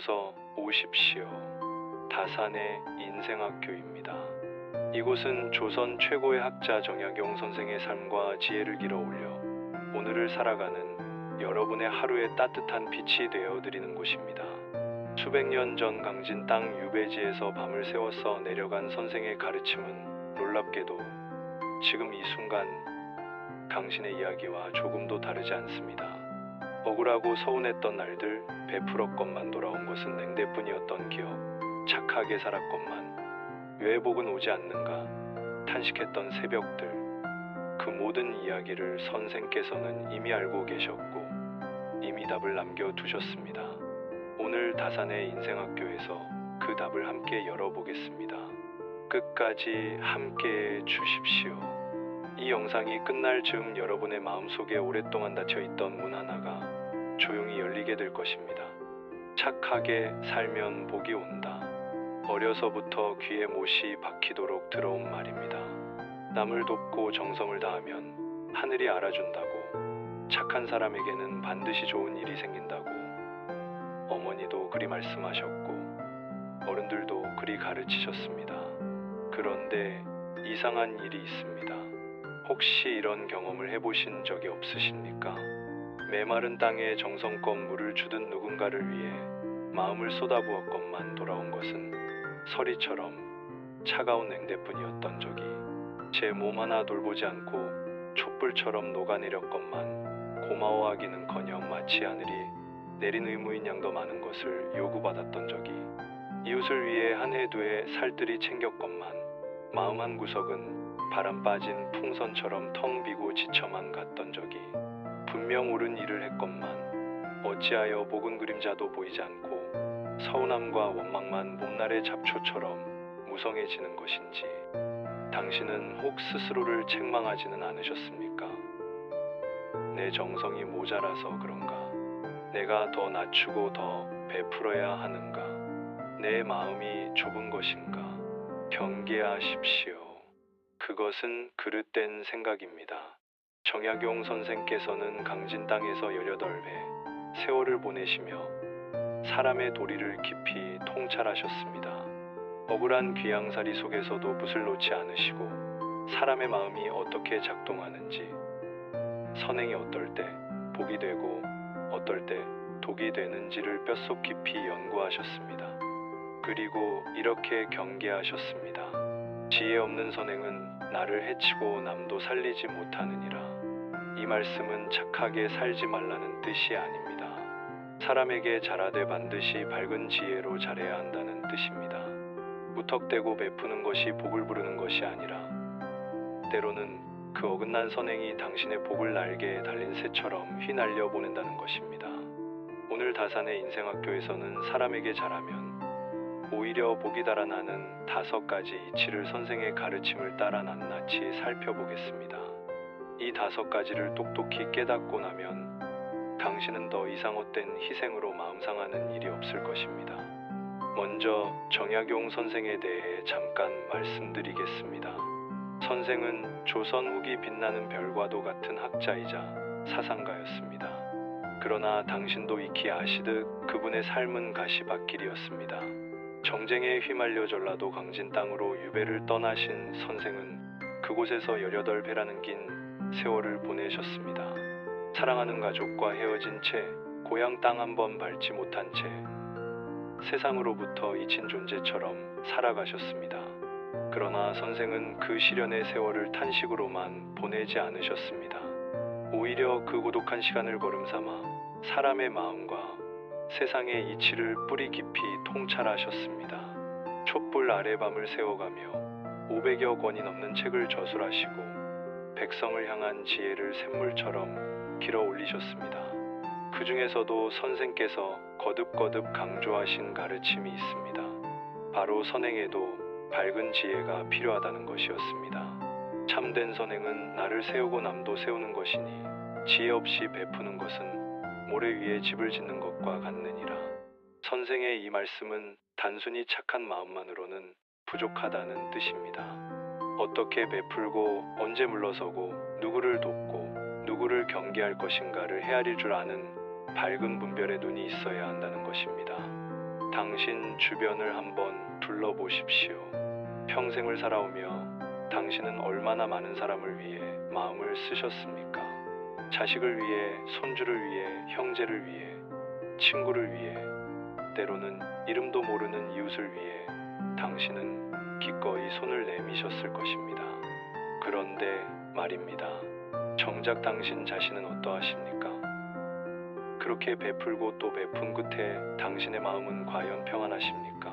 어서 오십시오. 다산의 인생학교입니다. 이곳은 조선 최고의 학자 정약용 선생의 삶과 지혜를 길어 올려 오늘을 살아가는 여러분의 하루에 따뜻한 빛이 되어드리는 곳입니다. 수백 년 전 강진 땅 유배지에서 밤을 새워서 내려간 선생의 가르침은 놀랍게도 지금 이 순간 당신의 이야기와 조금도 다르지 않습니다. 억울하고 서운했던 날들, 베풀었건만 돌아온 것은 냉대뿐이었던 기억, 착하게 살았건만 왜 복은 오지 않는가 탄식했던 새벽들, 그 모든 이야기를 선생께서는 이미 알고 계셨고 이미 답을 남겨두셨습니다. 오늘 다산의 인생학교에서 그 답을 함께 열어보겠습니다. 끝까지 함께해 주십시오. 이 영상이 끝날 즈음 여러분의 마음속에 오랫동안 닫혀있던 문 하나가 조용히 열리게 될 것입니다. 착하게 살면 복이 온다. 어려서부터 귀에 못이 박히도록 들어온 말입니다. 남을 돕고 정성을 다하면 하늘이 알아준다고, 착한 사람에게는 반드시 좋은 일이 생긴다고 어머니도 그리 말씀하셨고 어른들도 그리 가르치셨습니다. 그런데 이상한 일이 있습니다. 혹시 이런 경험을 해보신 적이 없으십니까? 메마른 땅에 정성껏 물을 주던 누군가를 위해 마음을 쏟아부었건만 돌아온 것은 서리처럼 차가운 냉대뿐이었던 적이, 제 몸 하나 돌보지 않고 촛불처럼 녹아내렸건만 고마워하기는커녕 마치 하늘이 내린 의무인 양도 많은 것을 요구받았던 적이, 이웃을 위해 한 해 두 해 살뜰히 챙겼건만 마음 한 구석은 바람 빠진 풍선처럼 텅 비고 지쳐만 갔던 적이, 분명 옳은 일을 했건만 어찌하여 복은 그림자도 보이지 않고 서운함과 원망만 봄날의 잡초처럼 무성해지는 것인지, 당신은 혹 스스로를 책망하지는 않으셨습니까? 내 정성이 모자라서 그런가? 내가 더 낮추고 더 베풀어야 하는가? 내 마음이 좁은 것인가? 경계하십시오. 그것은 그릇된 생각입니다. 정약용 선생께서는 강진 땅에서 18배 세월을 보내시며 사람의 도리를 깊이 통찰하셨습니다. 억울한 귀양살이 속에서도 붓을 놓지 않으시고 사람의 마음이 어떻게 작동하는지, 선행이 어떨 때 복이 되고 어떨 때 독이 되는지를 뼛속 깊이 연구하셨습니다. 그리고 이렇게 경계하셨습니다. 지혜 없는 선행은 나를 해치고 남도 살리지 못하느니라. 이 말씀은 착하게 살지 말라는 뜻이 아닙니다. 사람에게 잘하되 반드시 밝은 지혜로 잘해야 한다는 뜻입니다. 무턱대고 베푸는 것이 복을 부르는 것이 아니라 때로는 그 어긋난 선행이 당신의 복을 날개에 달린 새처럼 휘날려 보낸다는 것입니다. 오늘 다산의 인생학교에서는 사람에게 잘하면 오히려 복이 달아나는 5가지 이치를 선생의 가르침을 따라 낱낱이 살펴보겠습니다. 이 5가지를 똑똑히 깨닫고 나면 당신은 더 이상 헛된 희생으로 마음 상하는 일이 없을 것입니다. 먼저 정약용 선생에 대해 잠깐 말씀드리겠습니다. 선생은 조선 후기 빛나는 별과도 같은 학자이자 사상가였습니다. 그러나 당신도 익히 아시듯 그분의 삶은 가시밭길이었습니다. 정쟁에 휘말려 전라도 강진 땅으로 유배를 떠나신 선생은 그곳에서 18배라는 긴 세월을 보내셨습니다. 사랑하는 가족과 헤어진 채 고향 땅 한 번 밟지 못한 채 세상으로부터 잊힌 존재처럼 살아가셨습니다. 그러나 선생은 그 시련의 세월을 탄식으로만 보내지 않으셨습니다. 오히려 그 고독한 시간을 걸음삼아 사람의 마음과 세상의 이치를 뿌리 깊이 통찰하셨습니다. 촛불 아래 밤을 새워가며 500여 권이 넘는 책을 저술하시고 백성을 향한 지혜를 샘물처럼 길어 올리셨습니다. 그 중에서도 선생께서 거듭거듭 강조하신 가르침이 있습니다. 바로 선행에도 밝은 지혜가 필요하다는 것이었습니다. 참된 선행은 나를 세우고 남도 세우는 것이니 지혜 없이 베푸는 것은 모래 위에 집을 짓는 것과 같느니라. 선생의 이 말씀은 단순히 착한 마음만으로는 부족하다는 뜻입니다. 어떻게 베풀고 언제 물러서고 누구를 돕고 누구를 경계할 것인가를 헤아릴 줄 아는 밝은 분별의 눈이 있어야 한다는 것입니다. 당신 주변을 한번 둘러보십시오. 평생을 살아오며 당신은 얼마나 많은 사람을 위해 마음을 쓰셨습니까? 자식을 위해, 손주를 위해, 형제를 위해, 친구를 위해, 때로는 이름도 모르는 이웃을 위해 당신은 기꺼이 손을 내미셨을 것입니다. 그런데 말입니다. 정작 당신 자신은 어떠하십니까? 그렇게 베풀고 또 베푼 끝에 당신의 마음은 과연 평안하십니까?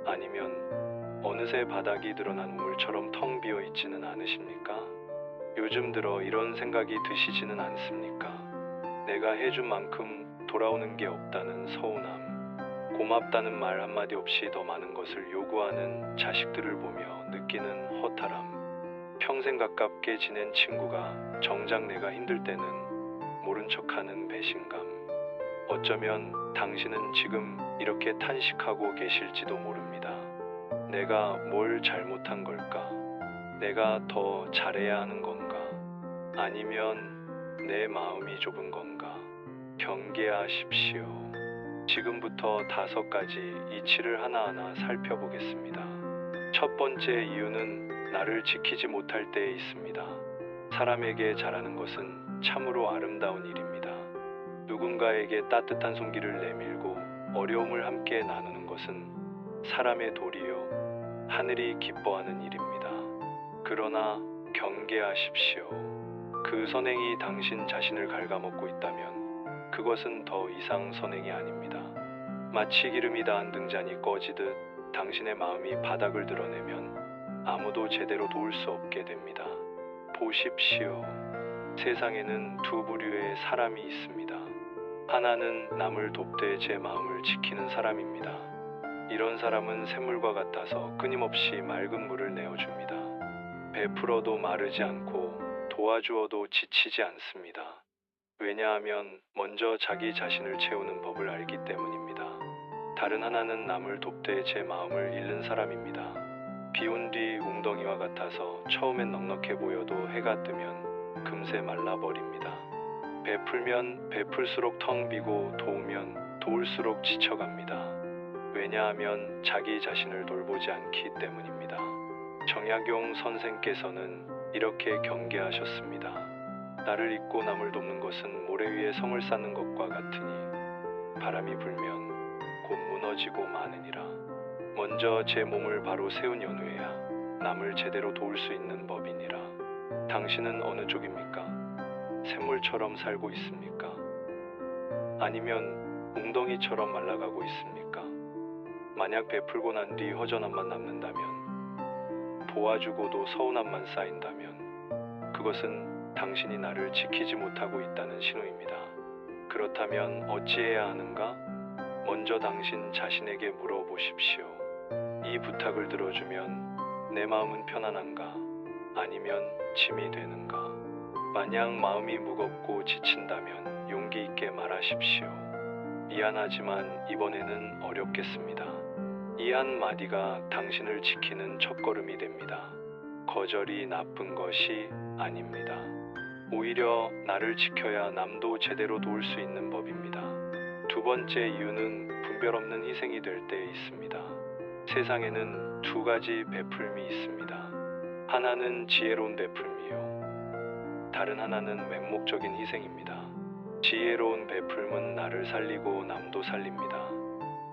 아니면 어느새 바닥이 드러난 우물처럼 텅 비어 있지는 않으십니까? 요즘 들어 이런 생각이 드시지는 않습니까? 내가 해준 만큼 돌아오는 게 없다는 서운함, 고맙다는 말 한마디 없이 더 많은 것을 요구하는 자식들을 보며 느끼는 허탈함, 평생 가깝게 지낸 친구가 정작 내가 힘들 때는 모른 척하는 배신감. 어쩌면 당신은 지금 이렇게 탄식하고 계실지도 모릅니다. 내가 뭘 잘못한 걸까? 내가 더 잘해야 하는 건가? 아니면 내 마음이 좁은 건가? 경계하십시오. 지금부터 5가지 이치를 하나하나 살펴보겠습니다. 첫 번째 이유는 나를 지키지 못할 때에 있습니다. 사람에게 잘하는 것은 참으로 아름다운 일입니다. 누군가에게 따뜻한 손길을 내밀고 어려움을 함께 나누는 것은 사람의 도리요, 하늘이 기뻐하는 일입니다. 그러나 경계하십시오. 그 선행이 당신 자신을 갉아먹고 있다면 그것은 더 이상 선행이 아닙니다. 마치 기름이 닿은 등잔이 꺼지듯 당신의 마음이 바닥을 드러내면 아무도 제대로 도울 수 없게 됩니다. 보십시오. 세상에는 두 부류의 사람이 있습니다. 하나는 남을 돕되 제 마음을 지키는 사람입니다. 이런 사람은 샘물과 같아서 끊임없이 맑은 물을 내어줍니다. 베풀어도 마르지 않고 도와주어도 지치지 않습니다. 왜냐하면 먼저 자기 자신을 채우는 법을 알기 때문입니다. 다른 하나는 남을 돕되 제 마음을 잃는 사람입니다. 비온 뒤 웅덩이와 같아서 처음엔 넉넉해 보여도 해가 뜨면 금세 말라버립니다. 베풀면 베풀수록 텅 비고 도우면 도울수록 지쳐갑니다. 왜냐하면 자기 자신을 돌보지 않기 때문입니다. 정약용 선생께서는 이렇게 경계하셨습니다. 나를 잊고 남을 돕는 것은 모래 위에 성을 쌓는 것과 같으니 바람이 불면 곧 무너지고 마느니라. 먼저 제 몸을 바로 세운 연후에야 남을 제대로 도울 수 있는 법이니라. 당신은 어느 쪽입니까? 샘물처럼 살고 있습니까? 아니면 웅덩이처럼 말라가고 있습니까? 만약 베풀고 난 뒤 허전함만 남는다면, 도와주고도 서운함만 쌓인다면 그것은 당신이 나를 지키지 못하고 있다는 신호입니다. 그렇다면 어찌해야 하는가? 먼저 당신 자신에게 물어보십시오. 이 부탁을 들어주면 내 마음은 편안한가? 아니면 짐이 되는가? 만약 마음이 무겁고 지친다면 용기 있게 말하십시오. 미안하지만 이번에는 어렵겠습니다. 이 한마디가 당신을 지키는 첫걸음이 됩니다. 거절이 나쁜 것이 아닙니다. 오히려 나를 지켜야 남도 제대로 도울 수 있는 법입니다. 두 번째 이유는 분별 없는 희생이 될 때에 있습니다. 세상에는 2가지 베풀미 있습니다. 하나는 지혜로운 베풀미요, 다른 하나는 맹목적인 희생입니다. 지혜로운 베풀은 나를 살리고 남도 살립니다.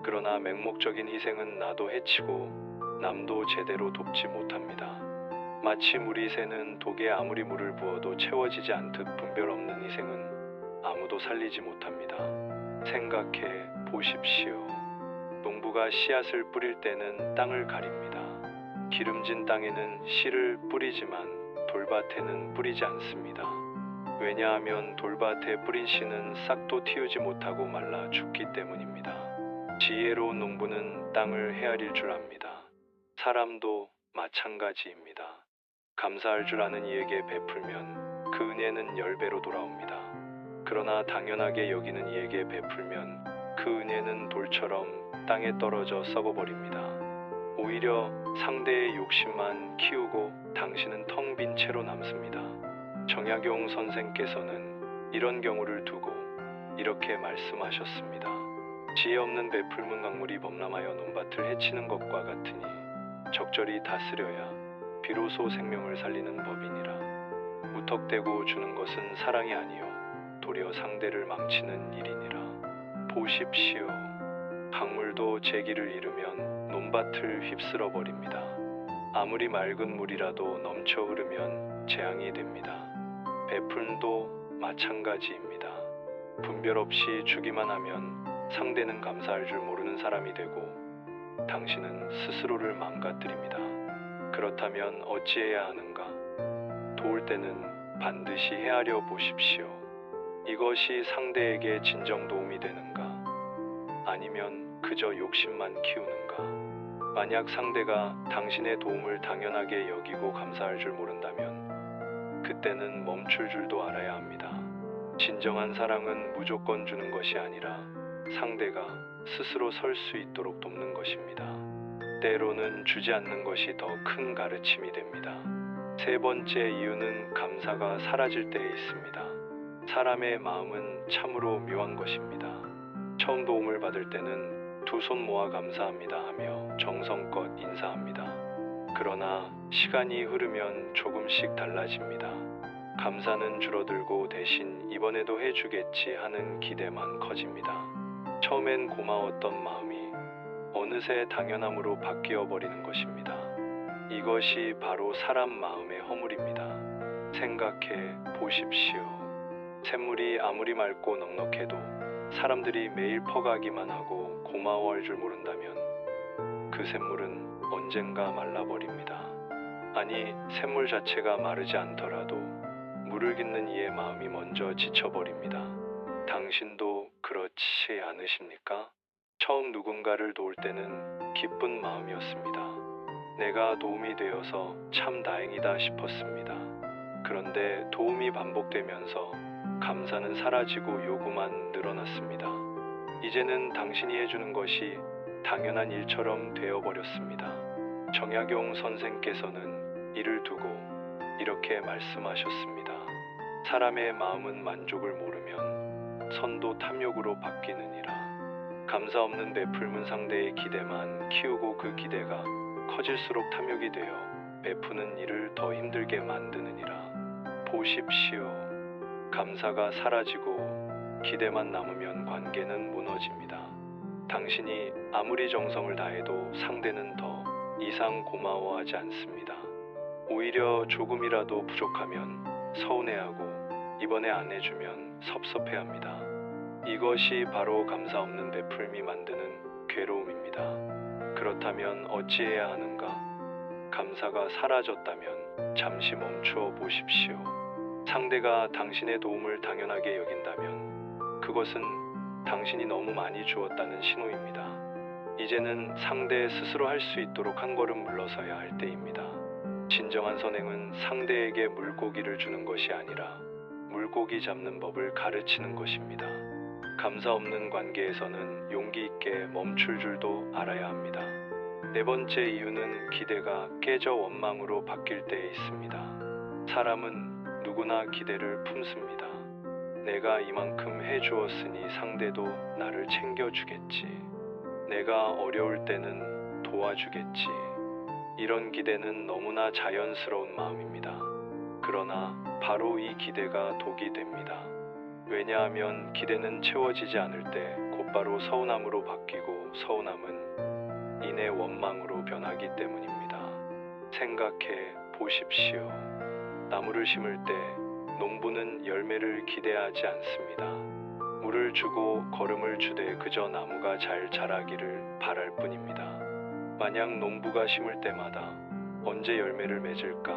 그러나 맹목적인 희생은 나도 해치고 남도 제대로 돕지 못합니다. 마치 물이 새는 독에 아무리 물을 부어도 채워지지 않듯 분별 없는 희생은 아무도 살리지 못합니다. 생각해 보십시오. 농부가 씨앗을 뿌릴 때는 땅을 가립니다. 기름진 땅에는 씨를 뿌리지만 돌밭에는 뿌리지 않습니다. 왜냐하면 돌밭에 뿌린 씨는 싹도 틔우지 못하고 말라 죽기 때문입니다. 지혜로운 농부는 땅을 헤아릴 줄 압니다. 사람도 마찬가지입니다. 감사할 줄 아는 이에게 베풀면 그 은혜는 10배로 돌아옵니다. 그러나 당연하게 여기는 이에게 베풀면 그 은혜는 돌처럼 땅에 떨어져 썩어버립니다. 오히려 상대의 욕심만 키우고 당신은 텅 빈 채로 남습니다. 정약용 선생께서는 이런 경우를 두고 이렇게 말씀하셨습니다. 지혜 없는 베풀문 강물이 범람하여 논밭을 해치는 것과 같으니 적절히 다스려야 비로소 생명을 살리는 법이니라. 무턱대고 주는 것은 사랑이 아니요 도리어 상대를 망치는 일이니라. 보십시오. 강물도 제기를 잃으면 논밭을 휩쓸어 버립니다. 아무리 맑은 물이라도 넘쳐 흐르면 재앙이 됩니다. 베풀도 마찬가지입니다. 분별 없이 주기만 하면 상대는 감사할 줄 모르는 사람이 되고 당신은 스스로를 망가뜨립니다. 그렇다면 어찌해야 하는가? 도울 때는 반드시 헤아려 보십시오. 이것이 상대에게 진정 도움이 되는가? 아니면 그저 욕심만 키우는가? 만약 상대가 당신의 도움을 당연하게 여기고 감사할 줄 모른다면 그때는 멈출 줄도 알아야 합니다. 진정한 사랑은 무조건 주는 것이 아니라 상대가 스스로 설 수 있도록 돕는 것입니다. 때로는 주지 않는 것이 더 큰 가르침이 됩니다. 세 번째 이유는 감사가 사라질 때에 있습니다. 사람의 마음은 참으로 묘한 것입니다. 처음 도움을 받을 때는 두 손 모아 감사합니다 하며 정성껏 인사합니다. 그러나 시간이 흐르면 조금씩 달라집니다. 감사는 줄어들고 대신 이번에도 해주겠지 하는 기대만 커집니다. 처음엔 고마웠던 마음이 어느새 당연함으로 바뀌어 버리는 것입니다. 이것이 바로 사람 마음의 허물입니다. 생각해 보십시오. 샘물이 아무리 맑고 넉넉해도 사람들이 매일 퍼가기만 하고 고마워할 줄 모른다면 그 샘물은 언젠가 말라버립니다. 아니, 샘물 자체가 마르지 않더라도 물을 깃는 이의 마음이 먼저 지쳐버립니다. 당신도 그렇지 않으십니까? 처음 누군가를 도울 때는 기쁜 마음이었습니다. 내가 도움이 되어서 참 다행이다 싶었습니다. 그런데 도움이 반복되면서 감사는 사라지고 요구만 늘어났습니다. 이제는 당신이 해주는 것이 당연한 일처럼 되어버렸습니다. 정약용 선생께서는 이를 두고 이렇게 말씀하셨습니다. 사람의 마음은 만족을 모르면 선도 탐욕으로 바뀌느니라. 감사 없는 베풀문 상대의 기대만 키우고 그 기대가 커질수록 탐욕이 되어 베푸는 일을 더 힘들게 만드느니라. 보십시오. 감사가 사라지고 기대만 남으면 관계는 무너집니다. 당신이 아무리 정성을 다해도 상대는 더 이상 고마워하지 않습니다. 오히려 조금이라도 부족하면 서운해하고 이번에 안 해주면 섭섭해합니다. 이것이 바로 감사 없는 베풀미 만드는 괴로움입니다. 그렇다면 어찌해야 하는가? 감사가 사라졌다면 잠시 멈추어 보십시오. 상대가 당신의 도움을 당연하게 여긴다면 그것은 당신이 너무 많이 주었다는 신호입니다. 이제는 상대 스스로 할 수 있도록 한 걸음 물러서야 할 때입니다. 진정한 선행은 상대에게 물고기를 주는 것이 아니라 물고기 잡는 법을 가르치는 것입니다. 감사 없는 관계에서는 용기 있게 멈출 줄도 알아야 합니다. 네 번째 이유는 기대가 깨져 원망으로 바뀔 때에 있습니다. 사람은 누구나 기대를 품습니다. 내가 이만큼 해주었으니 상대도 나를 챙겨주겠지. 내가 어려울 때는 도와주겠지. 이런 기대는 너무나 자연스러운 마음입니다. 그러나 바로 이 기대가 독이 됩니다. 왜냐하면 기대는 채워지지 않을 때 곧바로 서운함으로 바뀌고 서운함은 이내 원망으로 변하기 때문입니다. 생각해 보십시오. 나무를 심을 때 농부는 열매를 기대하지 않습니다. 물을 주고 거름을 주되 그저 나무가 잘 자라기를 바랄 뿐입니다. 만약 농부가 심을 때마다 언제 열매를 맺을까,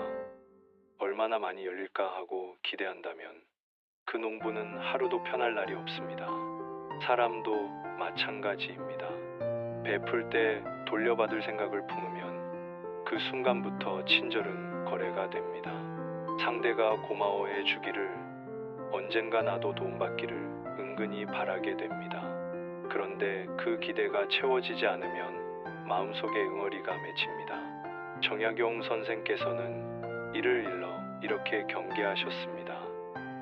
얼마나 많이 열릴까 하고 기대한다면 그 농부는 하루도 편할 날이 없습니다. 사람도 마찬가지입니다. 베풀 때 돌려받을 생각을 품으면 그 순간부터 친절은 거래가 됩니다. 상대가 고마워해 주기를, 언젠가 나도 도움받기를 은근히 바라게 됩니다. 그런데 그 기대가 채워지지 않으면 마음속에 응어리가 맺힙니다. 정약용 선생께서는 이를 일러 이렇게 경계하셨습니다.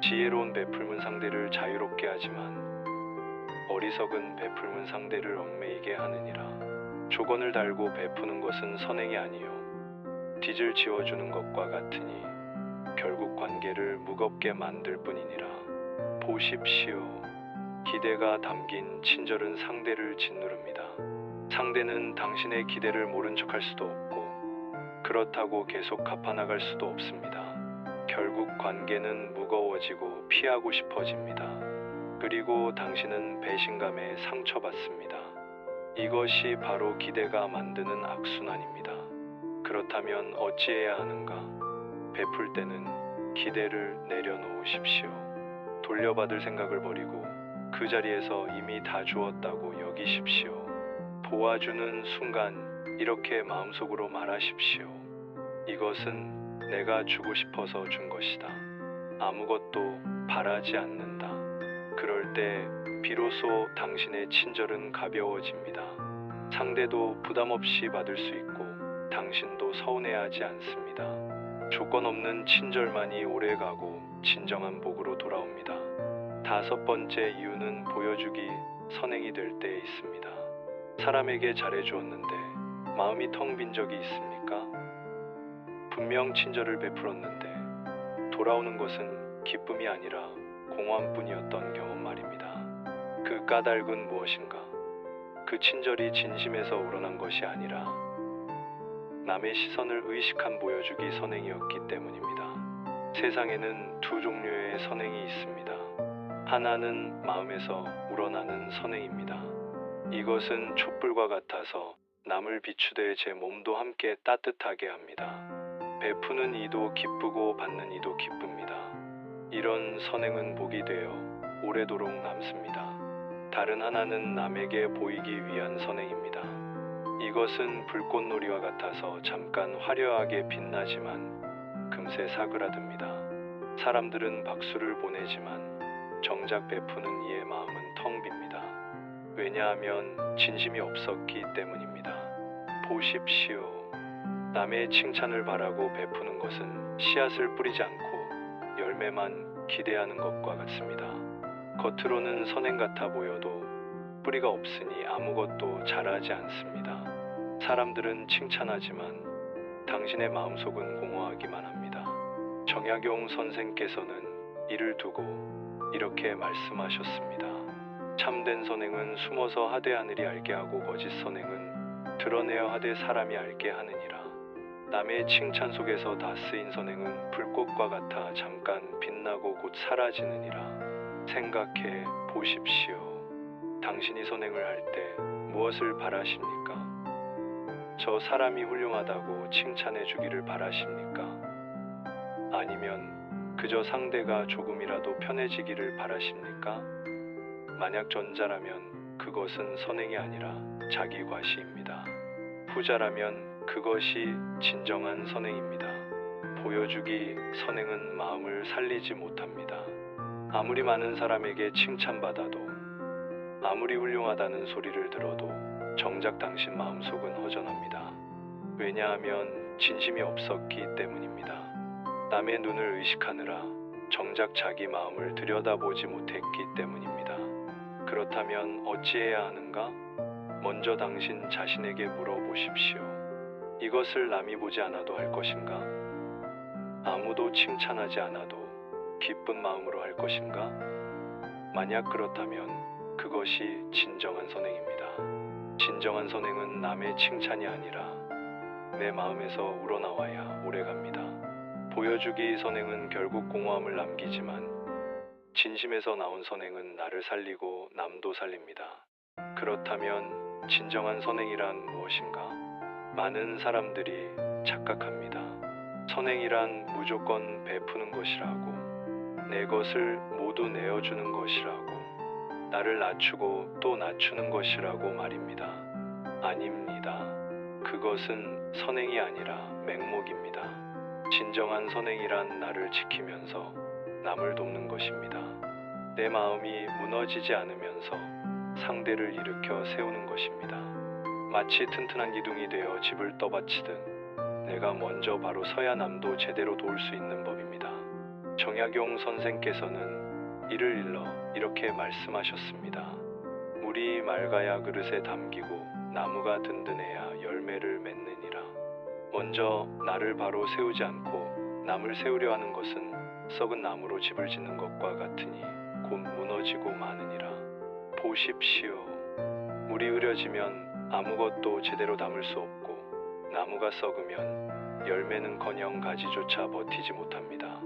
지혜로운 베풀문 상대를 자유롭게 하지만 어리석은 베풀문 상대를 얽매이게 하느니라. 조건을 달고 베푸는 것은 선행이 아니요 빚을 지워주는 것과 같으니 결국 관계를 무겁게 만들 뿐이니라. 보십시오. 기대가 담긴 친절은 상대를 짓누릅니다. 상대는 당신의 기대를 모른 척할 수도 없고 그렇다고 계속 갚아나갈 수도 없습니다. 결국 관계는 무거워지고 피하고 싶어집니다. 그리고 당신은 배신감에 상처받습니다. 이것이 바로 기대가 만드는 악순환입니다. 그렇다면 어찌해야 하는가? 베풀 때는 기대를 내려놓으십시오. 돌려받을 생각을 버리고 그 자리에서 이미 다 주었다고 여기십시오. 도와주는 순간 이렇게 마음속으로 말하십시오. 이것은 내가 주고 싶어서 준 것이다. 아무것도 바라지 않는다. 그럴 때 비로소 당신의 친절은 가벼워집니다. 상대도 부담 없이 받을 수 있고 당신도 서운해하지 않습니다. 조건 없는 친절만이 오래가고 진정한 복으로 돌아옵니다. 5번째 이유는 보여주기 선행이 될 때에 있습니다. 사람에게 잘해주었는데 마음이 텅 빈 적이 있습니까? 분명 친절을 베풀었는데 돌아오는 것은 기쁨이 아니라 공허함뿐이었던 경험 말입니다. 그 까닭은 무엇인가? 그 친절이 진심에서 우러난 것이 아니라 남의 시선을 의식한 보여주기 선행이었기 때문입니다. 세상에는 두 종류의 선행이 있습니다. 하나는 마음에서 우러나는 선행입니다. 이것은 촛불과 같아서 남을 비추되 제 몸도 함께 따뜻하게 합니다. 베푸는 이도 기쁘고 받는 이도 기쁩니다. 이런 선행은 복이 되어 오래도록 남습니다. 다른 하나는 남에게 보이기 위한 선행입니다. 이것은 불꽃놀이와 같아서 잠깐 화려하게 빛나지만 금세 사그라듭니다. 사람들은 박수를 보내지만 정작 베푸는 이의 마음은 텅 빕니다. 왜냐하면 진심이 없었기 때문입니다. 보십시오. 남의 칭찬을 바라고 베푸는 것은 씨앗을 뿌리지 않고 열매만 기대하는 것과 같습니다. 겉으로는 선행 같아 보여도 뿌리가 없으니 아무것도 자라지 않습니다. 사람들은 칭찬하지만 당신의 마음속은 공허하기만 합니다. 정약용 선생께서는 이를 두고 이렇게 말씀하셨습니다. 참된 선행은 숨어서 하되 하늘이 알게 하고 거짓 선행은 드러내어 하되 사람이 알게 하느니라. 남의 칭찬 속에서 다 쓰인 선행은 불꽃과 같아 잠깐 빛나고 곧 사라지느니라. 생각해 보십시오. 당신이 선행을 할 때 무엇을 바라십니까? 저 사람이 훌륭하다고 칭찬해 주기를 바라십니까? 아니면 그저 상대가 조금이라도 편해지기를 바라십니까? 만약 전자라면 그것은 선행이 아니라 자기 과시입니다. 후자라면 그것이 진정한 선행입니다. 보여주기 선행은 마음을 살리지 못합니다. 아무리 많은 사람에게 칭찬받아도 아무리 훌륭하다는 소리를 들어도 정작 당신 마음속은 허전합니다. 왜냐하면 진심이 없었기 때문입니다. 남의 눈을 의식하느라 정작 자기 마음을 들여다보지 못했기 때문입니다. 그렇다면 어찌해야 하는가? 먼저 당신 자신에게 물어보십시오. 이것을 남이 보지 않아도 할 것인가? 아무도 칭찬하지 않아도 기쁜 마음으로 할 것인가? 만약 그렇다면 그것이 진정한 선행입니다. 진정한 선행은 남의 칭찬이 아니라 내 마음에서 우러나와야 오래갑니다. 보여주기 선행은 결국 공허함을 남기지만 진심에서 나온 선행은 나를 살리고 남도 살립니다. 그렇다면 진정한 선행이란 무엇인가? 많은 사람들이 착각합니다. 선행이란 무조건 베푸는 것이라고, 내 것을 모두 내어주는 것이라고, 나를 낮추고 또 낮추는 것이라고 말입니다. 아닙니다. 그것은 선행이 아니라 맹목입니다. 진정한 선행이란 나를 지키면서 남을 돕는 것입니다. 내 마음이 무너지지 않으면서 상대를 일으켜 세우는 것입니다. 마치 튼튼한 기둥이 되어 집을 떠받치듯 내가 먼저 바로 서야 남도 제대로 도울 수 있는 법입니다. 정약용 선생께서는 이를 일러 이렇게 말씀하셨습니다. 맑아야 그릇에 담기고 나무가 든든해야 열매를 맺느니라. 먼저 나를 바로 세우지 않고 남을 세우려 하는 것은 썩은 나무로 집을 짓는 것과 같으니 곧 무너지고 마느니라. 보십시오. 물이 흐려지면 아무것도 제대로 담을 수 없고 나무가 썩으면 열매는커녕 가지조차 버티지 못합니다.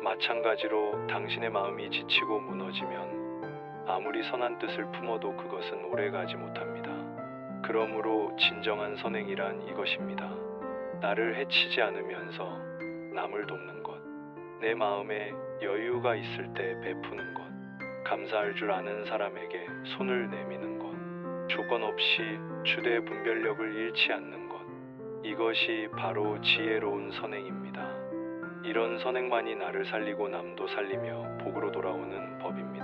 마찬가지로 당신의 마음이 지치고 무너지면 아무리 선한 뜻을 품어도 그것은 오래가지 못합니다. 그러므로 진정한 선행이란 이것입니다. 나를 해치지 않으면서 남을 돕는 것, 내 마음에 여유가 있을 때 베푸는 것, 감사할 줄 아는 사람에게 손을 내미는 것, 조건 없이 주대 분별력을 잃지 않는 것, 이것이 바로 지혜로운 선행입니다. 이런 선행만이 나를 살리고 남도 살리며 복으로 돌아오는 법입니다.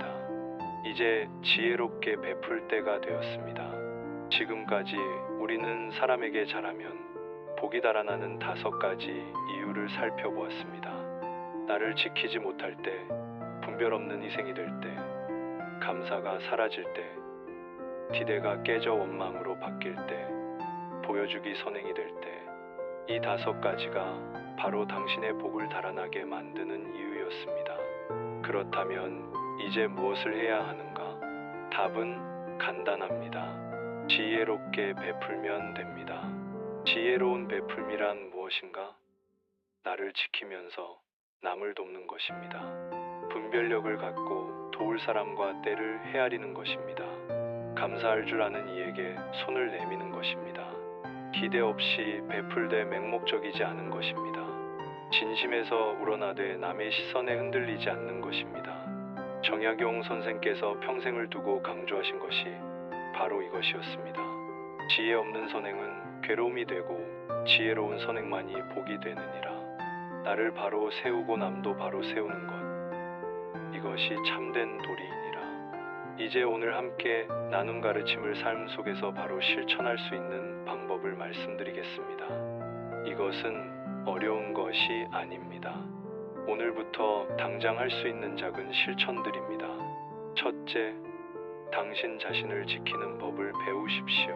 이제 지혜롭게 베풀 때가 되었습니다. 지금까지 우리는 사람에게 잘하면 복이 달아나는 5가지 이유를 살펴보았습니다. 나를 지키지 못할 때, 분별 없는 희생이 될 때, 감사가 사라질 때, 기대가 깨져 원망으로 바뀔 때, 보여주기 선행이 될 때, 이 5가지가 바로 당신의 복을 달아나게 만드는 이유였습니다. 그렇다면 이제 무엇을 해야 하는가? 답은 간단합니다. 지혜롭게 베풀면 됩니다. 지혜로운 베풀미란 무엇인가? 나를 지키면서 남을 돕는 것입니다. 분별력을 갖고 도울 사람과 때를 헤아리는 것입니다. 감사할 줄 아는 이에게 손을 내미는 것입니다. 기대 없이 베풀되 맹목적이지 않은 것입니다. 진심에서 우러나되 남의 시선에 흔들리지 않는 것입니다. 정약용 선생께서 평생을 두고 강조하신 것이 바로 이것이었습니다. 지혜 없는 선행은 괴로움이 되고 지혜로운 선행만이 복이 되느니라. 나를 바로 세우고 남도 바로 세우는 것, 이것이 참된 도리이니라. 이제 오늘 함께 나눈 가르침을 삶 속에서 바로 실천할 수 있는 방법을 말씀드리겠습니다. 이것은 어려운 것이 아닙니다. 오늘부터 당장 할 수 있는 작은 실천들입니다. 첫째, 당신 자신을 지키는 법을 배우십시오.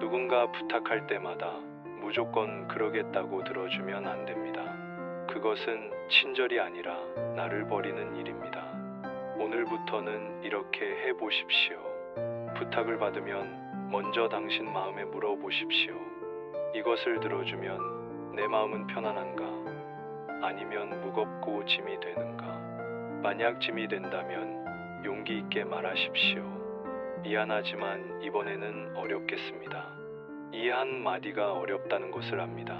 누군가 부탁할 때마다 무조건 그러겠다고 들어주면 안 됩니다. 그것은 친절이 아니라 나를 버리는 일입니다. 오늘부터는 이렇게 해보십시오. 부탁을 받으면 먼저 당신 마음에 물어보십시오. 이것을 들어주면 내 마음은 편안한가? 아니면 무겁고 짐이 되는가? 만약 짐이 된다면 용기 있게 말하십시오. 미안하지만 이번에는 어렵겠습니다. 이 한마디가 어렵다는 것을 압니다.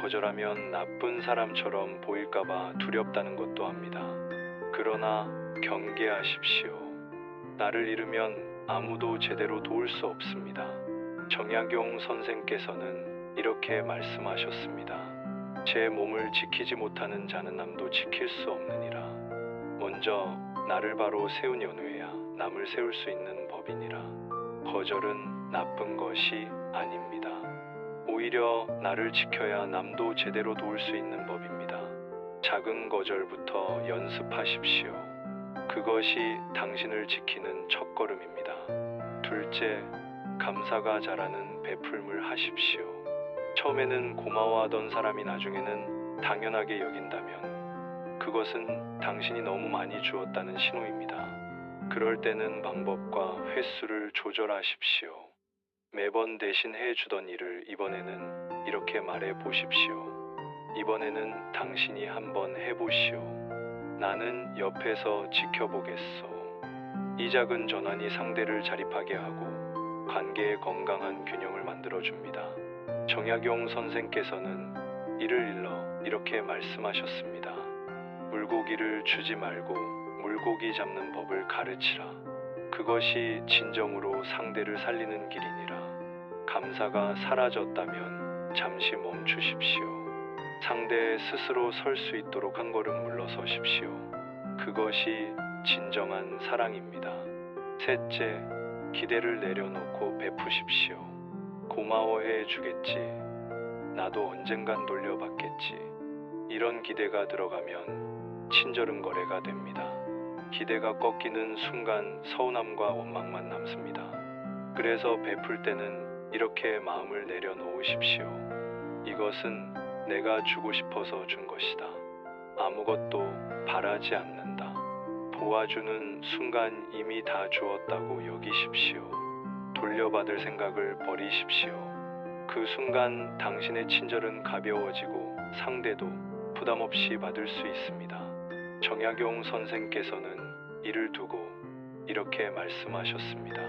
거절하면 나쁜 사람처럼 보일까봐 두렵다는 것도 압니다. 그러나 경계하십시오. 나를 잃으면 아무도 제대로 도울 수 없습니다. 정약용 선생께서는 이렇게 말씀하셨습니다. 제 몸을 지키지 못하는 자는 남도 지킬 수 없느니라. 먼저 나를 바로 세운 연후에야 남을 세울 수 있는 법이니라. 거절은 나쁜 것이 아닙니다. 오히려 나를 지켜야 남도 제대로 도울 수 있는 법입니다. 작은 거절부터 연습하십시오. 그것이 당신을 지키는 첫걸음입니다. 둘째, 감사가 자라는 베풀물 하십시오. 처음에는 고마워하던 사람이 나중에는 당연하게 여긴다면 그것은 당신이 너무 많이 주었다는 신호입니다. 그럴 때는 방법과 횟수를 조절하십시오. 매번 대신 해주던 일을 이번에는 이렇게 말해 보십시오. 이번에는 당신이 한번 해보시오. 나는 옆에서 지켜보겠소. 이 작은 전환이 상대를 자립하게 하고 관계의 건강한 균형을 만들어줍니다. 정약용 선생께서는 이를 일러 이렇게 말씀하셨습니다. 물고기를 주지 말고 물고기 잡는 법을 가르치라. 그것이 진정으로 상대를 살리는 길이니라. 감사가 사라졌다면 잠시 멈추십시오. 상대 스스로 설 수 있도록 한 걸음 물러서십시오. 그것이 진정한 사랑입니다. 셋째, 기대를 내려놓고 베푸십시오. 고마워해 주겠지. 나도 언젠간 돌려받겠지. 이런 기대가 들어가면 친절은 거래가 됩니다. 기대가 꺾이는 순간 서운함과 원망만 남습니다. 그래서 베풀 때는 이렇게 마음을 내려놓으십시오. 이것은 내가 주고 싶어서 준 것이다. 아무것도 바라지 않는다. 도와주는 순간 이미 다 주었다고 여기십시오. 돌려받을 생각을 버리십시오. 그 순간 당신의 친절은 가벼워지고 상대도 부담 없이 받을 수 있습니다. 정약용 선생께서는 이를 두고 이렇게 말씀하셨습니다.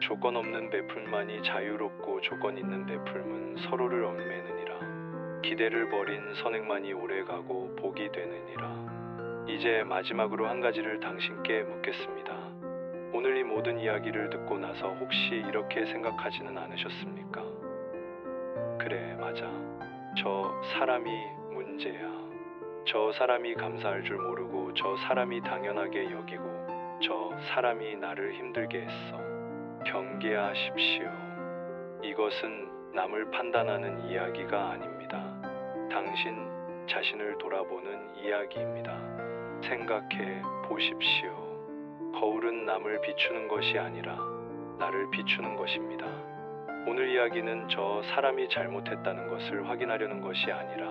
조건 없는 베풀만이 자유롭고 조건 있는 베풀은 서로를 얽매느니라. 기대를 버린 선행만이 오래가고 복이 되느니라. 이제 마지막으로 한 가지를 당신께 묻겠습니다. 오늘 이 모든 이야기를 듣고 나서 혹시 이렇게 생각하지는 않으셨습니까? 그래, 맞아. 저 사람이 문제야. 저 사람이 감사할 줄 모르고 저 사람이 당연하게 여기고 저 사람이 나를 힘들게 했어. 경계하십시오. 이것은 남을 판단하는 이야기가 아닙니다. 당신 자신을 돌아보는 이야기입니다. 생각해 보십시오. 거울은 남을 비추는 것이 아니라 나를 비추는 것입니다. 오늘 이야기는 저 사람이 잘못했다는 것을 확인하려는 것이 아니라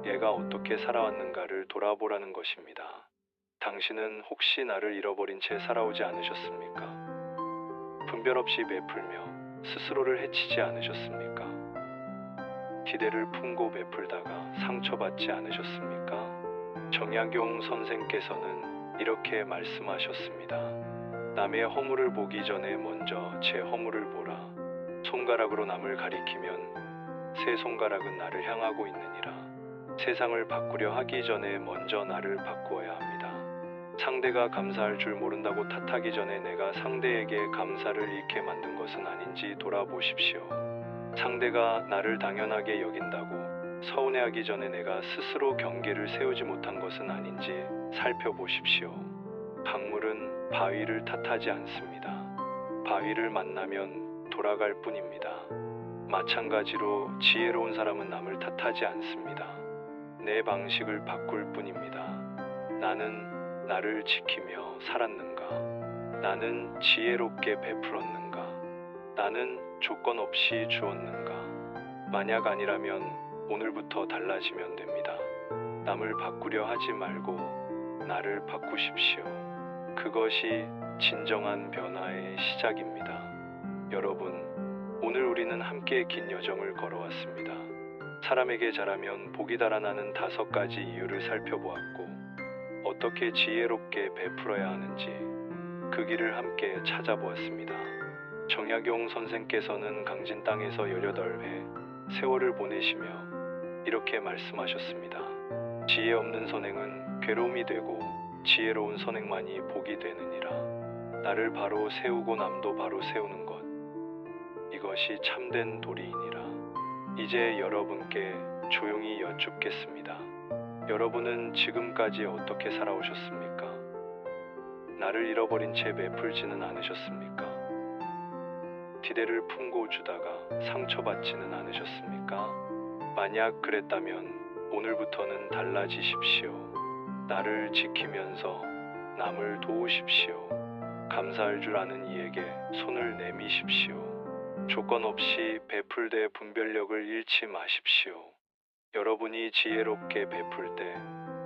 얘가 어떻게 살아왔는가를 돌아보라는 것입니다. 당신은 혹시 나를 잃어버린 채 살아오지 않으셨습니까? 분별 없이 베풀며 스스로를 해치지 않으셨습니까? 기대를 품고 베풀다가 상처받지 않으셨습니까? 정약용 선생께서는 이렇게 말씀하셨습니다. 남의 허물을 보기 전에 먼저 제 허물을 보라. 손가락으로 남을 가리키면 세 손가락은 나를 향하고 있느니라. 세상을 바꾸려 하기 전에 먼저 나를 바꾸어야 합니다. 상대가 감사할 줄 모른다고 탓하기 전에 내가 상대에게 감사를 잃게 만든 것은 아닌지 돌아보십시오. 상대가 나를 당연하게 여긴다고 서운해하기 전에 내가 스스로 경계를 세우지 못한 것은 아닌지 살펴보십시오. 강물은 바위를 탓하지 않습니다. 바위를 만나면 돌아갈 뿐입니다. 마찬가지로 지혜로운 사람은 남을 탓하지 않습니다. 내 방식을 바꿀 뿐입니다. 나는 나를 지키며 살았는가? 나는 지혜롭게 베풀었는가? 나는 조건 없이 주었는가? 만약 아니라면 오늘부터 달라지면 됩니다. 남을 바꾸려 하지 말고 나를 바꾸십시오. 그것이 진정한 변화의 시작입니다. 여러분, 오늘 우리는 함께 긴 여정을 걸어왔습니다. 사람에게 잘하면 복이 달아나는 5가지 이유를 살펴보았고 어떻게 지혜롭게 베풀어야 하는지 그 길을 함께 찾아보았습니다. 정약용 선생께서는 강진 땅에서 18회 세월을 보내시며 이렇게 말씀하셨습니다. 지혜 없는 선행은 괴로움이 되고 지혜로운 선행만이 복이 되느니라. 나를 바로 세우고 남도 바로 세우는 것, 이것이 참된 도리이니라. 이제 여러분께 조용히 여쭙겠습니다. 여러분은 지금까지 어떻게 살아오셨습니까? 나를 잃어버린 채 베풀지는 않으셨습니까? 기대를 품고 주다가 상처받지는 않으셨습니까? 만약 그랬다면 오늘부터는 달라지십시오. 나를 지키면서 남을 도우십시오. 감사할 줄 아는 이에게 손을 내미십시오. 조건 없이 베풀되 분별력을 잃지 마십시오. 여러분이 지혜롭게 베풀 때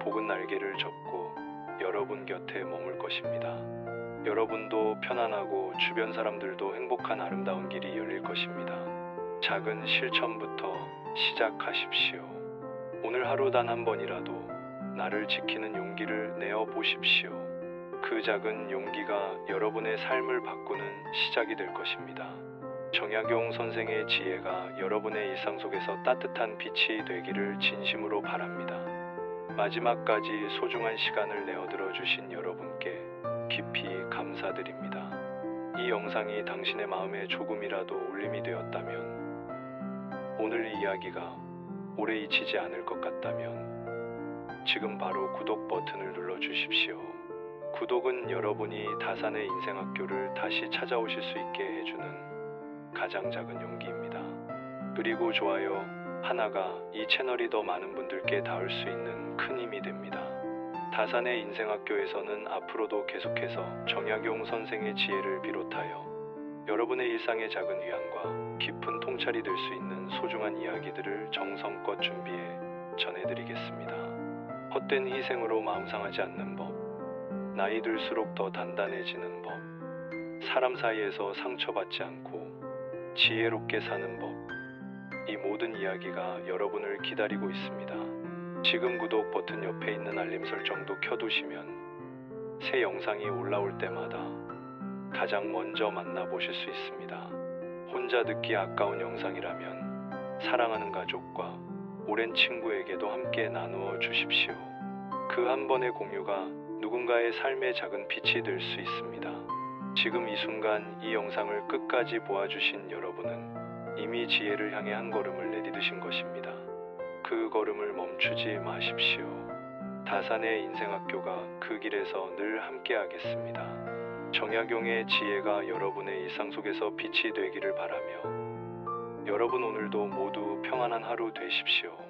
복은 날개를 접고 여러분 곁에 머물 것입니다. 여러분도 편안하고 주변 사람들도 행복한 아름다운 길이 열릴 것입니다. 작은 실천부터 시작하십시오. 오늘 하루 단 한 번이라도 나를 지키는 용기를 내어 보십시오. 그 작은 용기가 여러분의 삶을 바꾸는 시작이 될 것입니다. 정약용 선생의 지혜가 여러분의 일상 속에서 따뜻한 빛이 되기를 진심으로 바랍니다. 마지막까지 소중한 시간을 내어 들어주신 여러분께 깊이 감사드립니다. 이 영상이 당신의 마음에 조금이라도 울림이 되었다면, 오늘 이 이야기가 오래 잊히지 않을 것 같다면 지금 바로 구독 버튼을 눌러주십시오. 구독은 여러분이 다산의 인생학교를 다시 찾아오실 수 있게 해주는 가장 작은 용기입니다. 그리고 좋아요 하나가 이 채널이 더 많은 분들께 닿을 수 있는 큰 힘이 됩니다. 다산의 인생학교에서는 앞으로도 계속해서 정약용 선생의 지혜를 비롯하여 여러분의 일상의 작은 위안과 깊은 통찰이 될 수 있는 소중한 이야기들을 정성껏 준비해 전해드리겠습니다. 헛된 희생으로 마음 상하지 않는 법, 나이 들수록 더 단단해지는 법, 사람 사이에서 상처받지 않고 지혜롭게 사는 법, 이 모든 이야기가 여러분을 기다리고 있습니다. 지금 구독 버튼 옆에 있는 알림 설정도 켜두시면 새 영상이 올라올 때마다 가장 먼저 만나보실 수 있습니다. 혼자 듣기 아까운 영상이라면 사랑하는 가족과 오랜 친구에게도 함께 나누어 주십시오. 그 한 번의 공유가 누군가의 삶의 작은 빛이 될 수 있습니다. 지금 이 순간 이 영상을 끝까지 보아주신 여러분은 이미 지혜를 향해 한 걸음을 내디디신 것입니다. 그 걸음을 멈추지 마십시오. 다산의 인생학교가 그 길에서 늘 함께하겠습니다. 정약용의 지혜가 여러분의 일상 속에서 빛이 되기를 바라며 여러분 오늘도 모두 평안한 하루 되십시오.